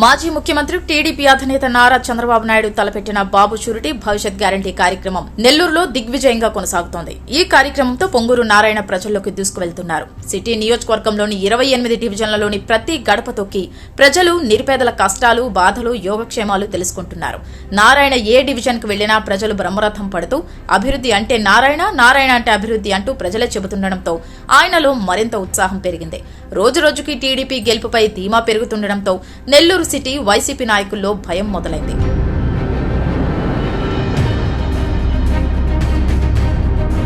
మాజీ ముఖ్యమంత్రి టీడీపీ అధినేత నారా చంద్రబాబు నాయుడు తలపెట్టిన బాబు షూరిటీ భవిష్యత్ గ్యారంటీ కార్యక్రమం నెల్లూరులో దిగ్విజయంగా కొనసాగుతోంది. ఈ కార్యక్రమంతో పొంగూరు నారాయణ ప్రజల్లోకి దూసుకువెళ్తున్నారు. సిటీ నియోజకవర్గంలోని 28 డివిజన్లలోని ప్రతి గడప తొక్కి ప్రజలు నిరుపేదల కష్టాలు, బాధలు, యోగక్షేమాలు తెలుసుకుంటున్నారు. నారాయణ ఏ డివిజన్ కు వెళ్లినా ప్రజలు బ్రహ్మరథం పడుతూ అభివృద్ధి అంటే నారాయణ, నారాయణ అంటే అభివృద్ధి అంటూ ప్రజలే చెబుతుండటంతో ఆయనలో మరింత ఉత్సాహం పెరిగింది. రోజురోజుకి టీడీపీ గెలుపుపై ధీమా పెరుగుతుండటంతో నెల్లూరు సిటీ వైసీపీ నాయకుల్లో భయం మొదలైంది.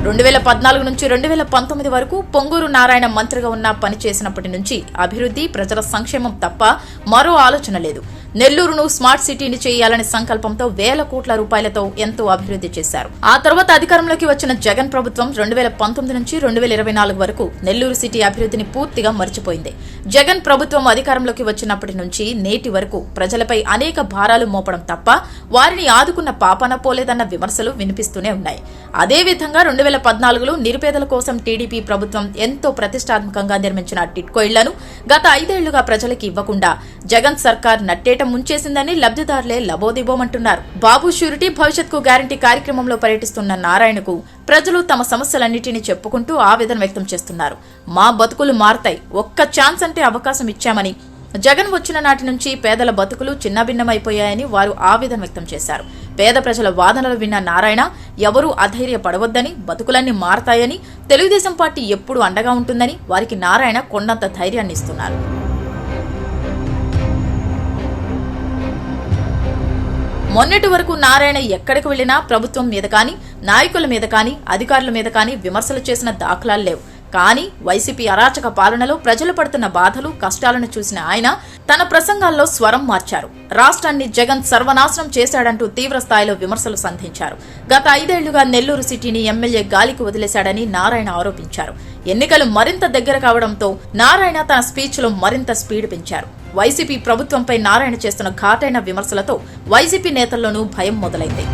2014 నుంచి 2019 వరకు పొంగూరు నారాయణ మంత్రిగా ఉన్న పనిచేసినప్పటి నుంచి అభివృద్ధి, ప్రజల సంక్షేమం తప్ప మరో ఆలోచన లేదు. నెల్లూరును స్మార్ట్ సిటీని చేయాలనే సంకల్పంతో వేల కోట్ల రూపాయలతో ఎంతో అభివృద్ధి చేశారు. ఆ తర్వాత అధికారంలోకి వచ్చిన జగన్ ప్రభుత్వం 2019 నుంచి 2024 వరకు నెల్లూరు సిటీ అభివృద్ధిని పూర్తిగా మర్చిపోయింది. జగన్ ప్రభుత్వం అధికారంలోకి వచ్చినప్పటి నుంచి నేటి వరకు ప్రజలపై అనేక భారాలు మోపడం తప్ప వారిని ఆదుకున్న పాపాన పోలేదన్న విమర్శలు వినిపిస్తూనే ఉన్నాయి. అదేవిధంగా 2014లో నిరుపేదల కోసం టీడీపీ ప్రభుత్వం ఎంతో ప్రతిష్టాత్మకంగా నిర్మించిన టిట్కో ఇళ్లను గత 5 ఏళ్లుగా ప్రజలకు ఇవ్వకుండా జగన్ సర్కార్ నట్టేట ముంచేసిందని లబ్ధిదారులే లబోదిబోమంటున్నారు. బాబు షూరిటీ భవిష్యత్కు గ్యారంటీ కార్యక్రమంలో పర్యటిస్తున్న నారాయణకు ప్రజలు తమ సమస్యలన్నింటినీ చెప్పుకుంటూ ఆవేదన వ్యక్తం చేస్తున్నారు. మా బతుకులు మారతాయి, ఒక్క ఛాన్స్ అంటే అవకాశం ఇచ్చామని, జగన్ వచ్చిన నాటి నుంచి పేదల బతుకులు చిన్నభిన్నమైపోయాయని వారు ఆవేదన వ్యక్తం చేశారు. పేద ప్రజల వాదనలు విన్న నారాయణ ఎవరూ అధైర్యపడవద్దని, బతుకులన్నీ మారతాయని, తెలుగుదేశం పార్టీ ఎప్పుడూ అండగా ఉంటుందని వారికి నారాయణ కొండంత ధైర్యాన్ని ఇస్తున్నారు. మొన్నటి వరకు నారాయణ ఎక్కడికి వెళ్లినా ప్రభుత్వం మీద కానీ, నాయకుల మీద కానీ, అధికారుల మీద కానీ విమర్శలు చేసిన దాఖలాలు లేవు. కానీ వైసీపీ అరాచక పాలనలో ప్రజలు పడుతున్న బాధలు, కష్టాలను చూసిన ఆయన తన ప్రసంగాల్లో స్వరం మార్చారు. రాష్ట్రాన్ని జగన్ సర్వనాశనం చేశాడంటూ తీవ్ర స్థాయిలో విమర్శలు సంధించారు. గత 5 ఏళ్లుగా నెల్లూరు సిటీని ఎమ్మెల్యే గాలికి వదిలేశాడని నారాయణ ఆరోపించారు. ఎన్నికలు మరింత దగ్గర కావడంతో నారాయణ తన స్పీచ్ లో మరింత స్పీడ్ పెంచారు. వైసీపీ ప్రభుత్వంపై నారాయణ చేస్తున్న ఘాటైన విమర్శలతో వైసీపీ నేతల్లోనూ భయం మొదలైంది.